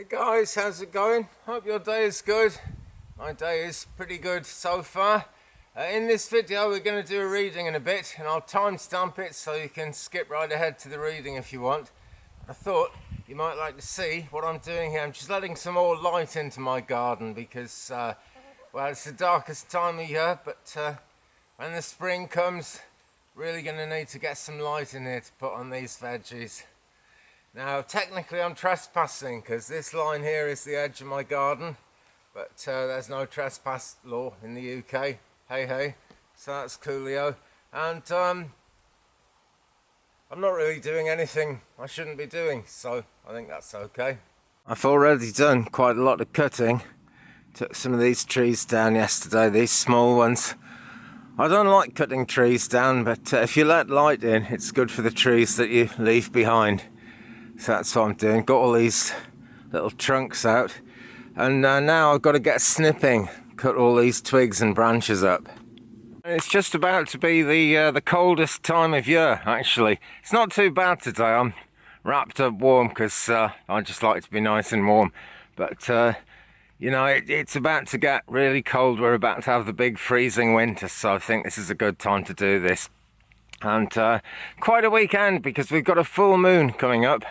Hey guys, how's it going? Hope your day is good. My day is pretty good so far. In this video we're going to do a reading in a bit, and I'll timestamp it so you can skip right ahead to the reading if you want. I thought you might like to see what I'm doing here. I'm just letting some more light into my garden because, well, it's the darkest time of year, but when the spring comes, really going to need to get some light in here to put on these veggies. Now, technically I'm trespassing because this line here is the edge of my garden, but there's no trespass law in the UK. Hey, hey. So that's coolio. And I'm not really doing anything I shouldn't be doing, so I think that's okay. I've already done quite a lot of cutting. Took some of these trees down yesterday, these small ones. I don't like cutting trees down, but if you let light in, it's good for the trees that you leave behind. So that's what I'm doing. Got all these little trunks out, and now I've got to get snipping, cut all these twigs and branches up. It's just about to be the coldest time of year, actually. It's not too bad today. I'm wrapped up warm because I just like to be nice and warm. But you know, it's about to get really cold. We're about to have the big freezing winter, so I think this is a good time to do this. And quite a weekend because we've got a full moon coming up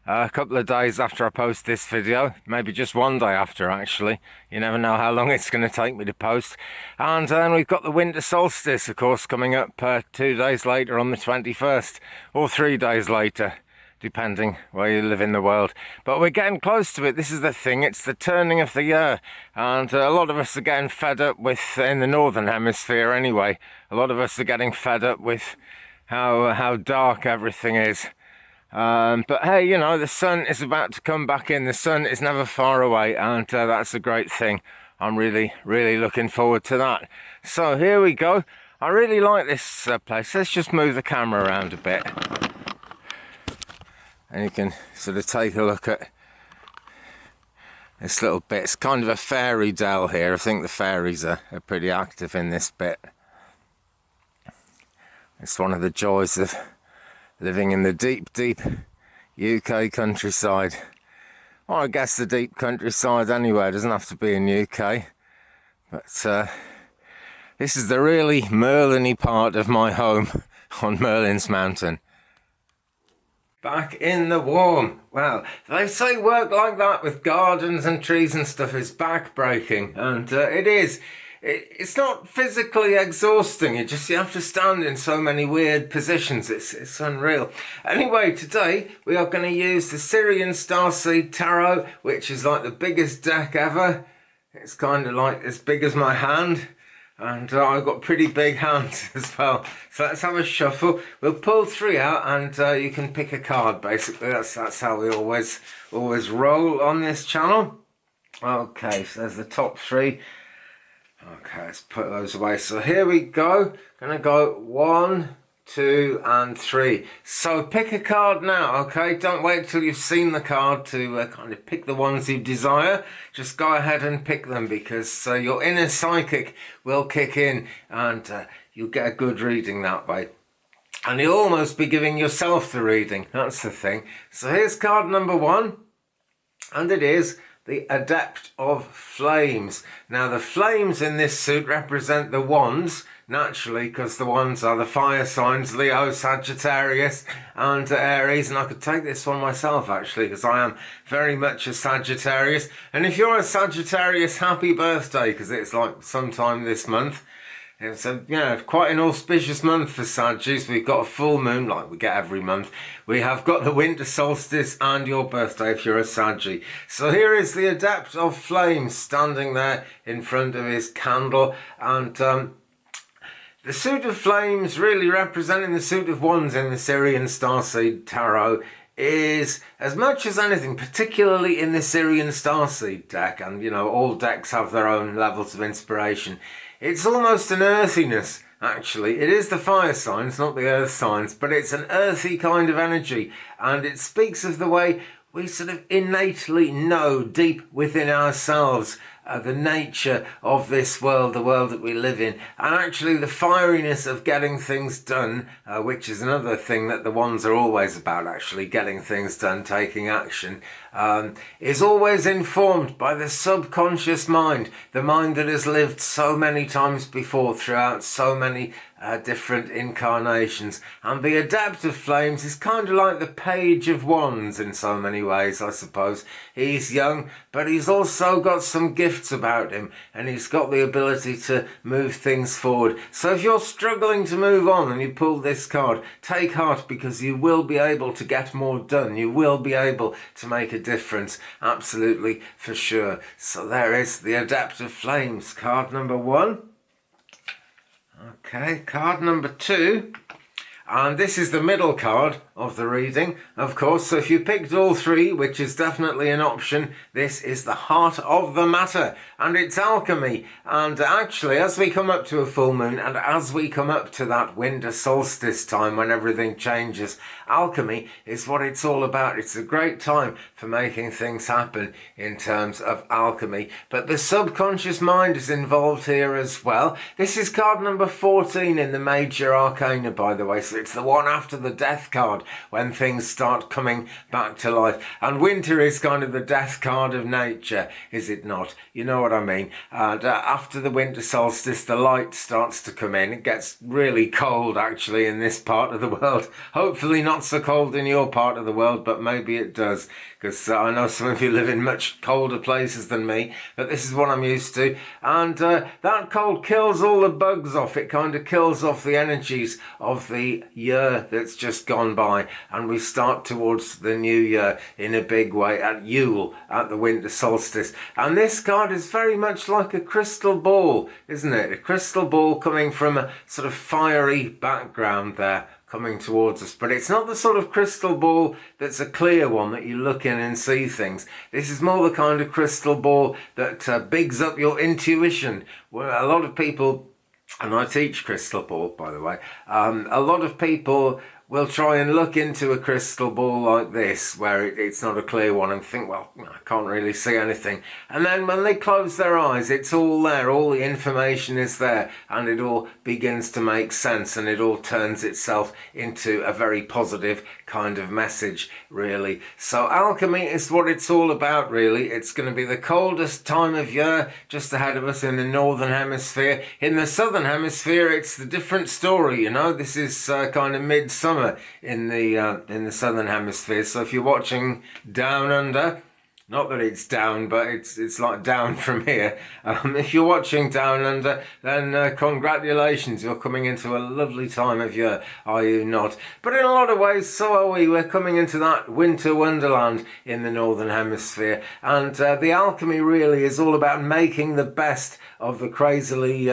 a couple of days after I post this video, maybe just one day after actually. You never know how long it's going to take me to post. And then we've got the Winter Solstice, of course, coming up 2 days later on the 21st, or 3 days later, depending where you live in the world. But we're getting close to it. This is the thing, it's the turning of the year, and a lot of us are getting fed up with, in the northern hemisphere anyway, a lot of us are getting fed up with how dark everything is. But hey, you know, the sun is about to come back in. The sun is never far away, and that's a great thing. I'm really looking forward to that. So here we go. I really like this place. Let's just move the camera around a bit, and you can sort of take a look at this little bit. It's kind of a fairy dell here. I think the fairies are pretty active in this bit. It's one of the joys of living in the deep UK countryside. Well, I guess the deep countryside anyway. It doesn't have to be in UK. But this is the really Merlin-y part of my home on Merlin's Mountain. Back in the warm. Well, they say work like that with gardens and trees and stuff is back-breaking, and it is. It's not physically exhausting, you have to stand in so many weird positions, it's unreal. Anyway, today we are going to use the Sirian Starseed Tarot, which is like the biggest deck ever. It's kind of like as big as my hand, and I've got pretty big hands as well. So let's have a shuffle. We'll pull 3 out, and you can pick a card, basically. That's how we always roll on this channel. Okay, so there's the top 3. Okay, let's put those away. So here we go. Gonna go 1, 2, and 3. So pick a card now, okay? Don't wait till you've seen the card to kind of pick the ones you desire. Just go ahead and pick them, because your inner psychic will kick in, and you'll get a good reading that way. And you'll almost be giving yourself the reading. That's the thing. So here's card number 1, and it is the Adept of Flames. Now the flames in this suit represent the wands, naturally, because the wands are the fire signs, Leo, Sagittarius and Aries, and I could take this one myself actually, because I am very much a Sagittarius. And if you're a Sagittarius, happy birthday, because it's like sometime this month. It's quite an auspicious month for Saggies. We've got a full moon like we get every month. We have got the Winter Solstice and your birthday if you're a Saggy. So here is the Adept of Flames standing there in front of his candle. And the suit of flames, really representing the suit of wands in the Sirian Starseed Tarot, is, as much as anything, particularly in the Sirian Starseed deck, and you know, all decks have their own levels of inspiration, it's almost an earthiness, actually. It is the fire signs, not the earth signs, but it's an earthy kind of energy, and it speaks of the way we sort of innately know deep within ourselves the nature of this world, the world that we live in, and actually the fieriness of getting things done, which is another thing that the wands are always about, actually getting things done, taking action, is always informed by the subconscious mind, the mind that has lived so many times before throughout so many different incarnations. And the Adept of Flames is kind of like the Page of Wands in so many ways, I suppose. He's young, but he's also got some gifts about him, and he's got the ability to move things forward. So if you're struggling to move on and you pull this card, take heart, because you will be able to get more done. You will be able to make a difference, absolutely, for sure. So there is the Adept of Flames, card number 1. Okay, card number 2, and this is the middle card of the reading, of course. So if you picked all 3, which is definitely an option, this is the heart of the matter, and it's alchemy. And actually, as we come up to a full moon, and as we come up to that winter solstice time when everything changes, alchemy is what it's all about. It's a great time for making things happen in terms of alchemy. But the subconscious mind is involved here as well. This is card number 14 in the major arcana, by the way, so it's the one after the death card, when things start coming back to life. And winter is kind of the death card of nature, is it not? You know what I mean? And after the winter solstice, the light starts to come in. It gets really cold, actually, in this part of the world. Hopefully not so cold in your part of the world, but maybe it does, because I know some of you live in much colder places than me, but this is what I'm used to. And that cold kills all the bugs off. It kind of kills off the energies of the year that's just gone by, and we start towards the new year in a big way at Yule, at the winter solstice. And this card is very much like a crystal ball, isn't it? A crystal ball coming from a sort of fiery background there, coming towards us. But it's not the sort of crystal ball that's a clear one that you look in and see things. This is more the kind of crystal ball that bigs up your intuition. Well, a lot of people, and I teach crystal ball, by the way, a lot of people will try and look into a crystal ball like this, where it's not a clear one, and think, well, I can't really see anything. And then when they close their eyes, it's all there, all the information is there, and it all begins to make sense, and it all turns itself into a very positive kind of message, really. So alchemy is what it's all about, really. It's going to be the coldest time of year just ahead of us in the northern hemisphere. In the southern hemisphere, it's the different story, you know. This is kind of midsummer in the southern hemisphere. So if you're watching down under, not that it's down, but it's like down from here. If you're watching down under, then congratulations, you're coming into a lovely time of year, are you not? But in a lot of ways, so are we. We're coming into that winter wonderland in the northern hemisphere, and the alchemy really is all about making the best of the crazily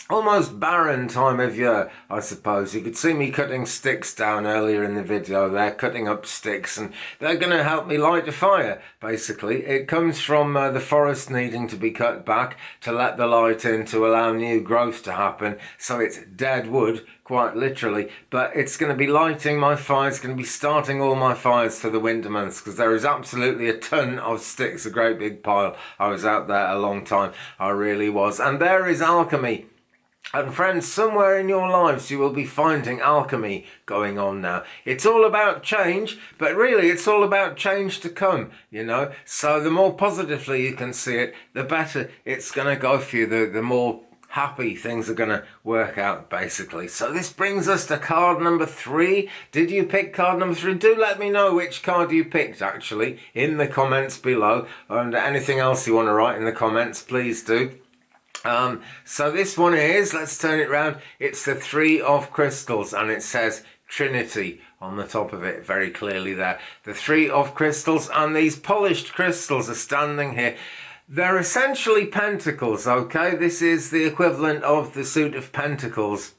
almost barren time of year, I suppose. You could see me cutting sticks down earlier in the video there, cutting up sticks, and they're going to help me light a fire, basically. It comes from the forest needing to be cut back to let the light in, to allow new growth to happen. So it's dead wood, quite literally, but it's going to be lighting my fire. It's going to be starting all my fires for the winter months, because there is absolutely a ton of sticks, a great big pile. I was out there a long time, I really was. And there is alchemy. And friends, somewhere in your lives you will be finding alchemy going on now. It's all about change, but really it's all about change to come, you know. So the more positively you can see it, the better it's going to go for you, the more happy things are going to work out, basically. So this brings us to card number 3. Did you pick card number 3? Do let me know which card you picked, actually, in the comments below. And anything else you want to write in the comments, please do. So this one is, let's turn it round, it's the 3 of Crystals, and it says Trinity on the top of it very clearly there. The 3 of Crystals, and these polished crystals are standing here. They're essentially pentacles, okay? This is the equivalent of the suit of pentacles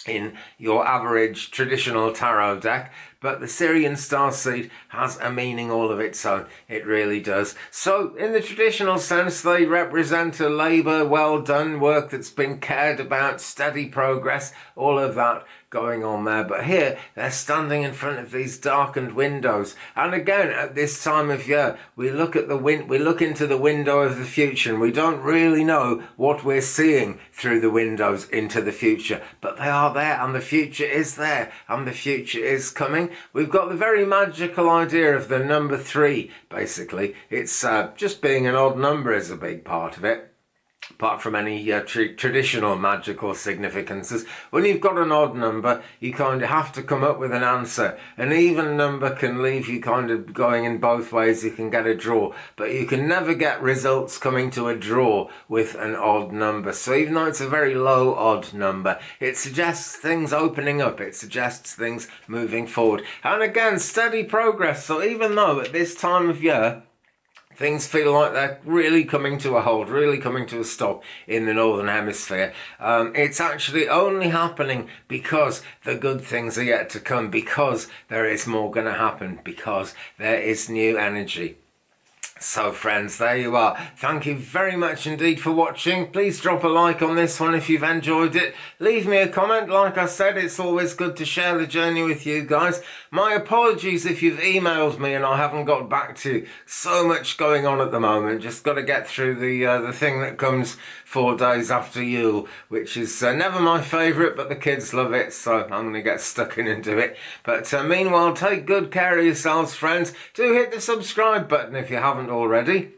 in your average traditional tarot deck, but the Sirian Starseed has a meaning all of its own. It really does. So, in the traditional sense, they represent a labour, well done, work that's been cared about, steady progress, all of that going on there. But here, they're standing in front of these darkened windows. And again, at this time of year, we look at we look into the window of the future, and we don't really know what we're seeing through the windows into the future. But they are there, and the future is there, and the future is coming. We've got the very magical idea of the number 3, basically. It's just being an odd number is a big part of it. Apart from any traditional magical significances, when you've got an odd number, you kind of have to come up with an answer. An even number can leave you kind of going in both ways. You can get a draw, but you can never get results coming to a draw with an odd number. So even though it's a very low odd number, it suggests things opening up. It suggests things moving forward. And again, steady progress. So even though at this time of year, things feel like they're really coming to a halt, really coming to a stop in the Northern Hemisphere. It's actually only happening because the good things are yet to come, because there is more going to happen, because there is new energy. So friends, there you are. Thank you very much indeed for watching. Please drop a like on this one if you've enjoyed it. Leave me a comment. Like I said, it's always good to share the journey with you guys. My apologies if you've emailed me and I haven't got back to you. So much going on at the moment. Just got to get through the thing that comes 4 days after Yule, which is never my favourite, but the kids love it, so I'm going to get stuck in and do it. But meanwhile, take good care of yourselves, friends. Do hit the subscribe button if you haven't already.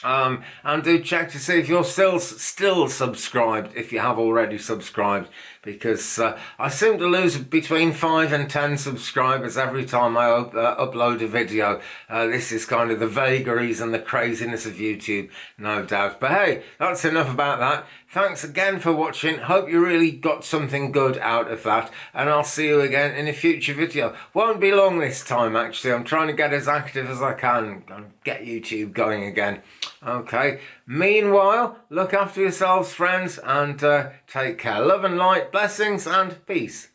And do check to see if you're still subscribed, if you have already subscribed, because I seem to lose between 5 and 10 subscribers every time I upload a video. This is kind of the vagaries and the craziness of YouTube, no doubt. But hey, that's enough about that. Thanks again for watching. Hope you really got something good out of that, and I'll see you again in a future video. Won't be long this time, actually. I'm trying to get as active as I can and get YouTube going again. Okay, meanwhile, look after yourselves, friends, and take care. Love and light, blessings and peace.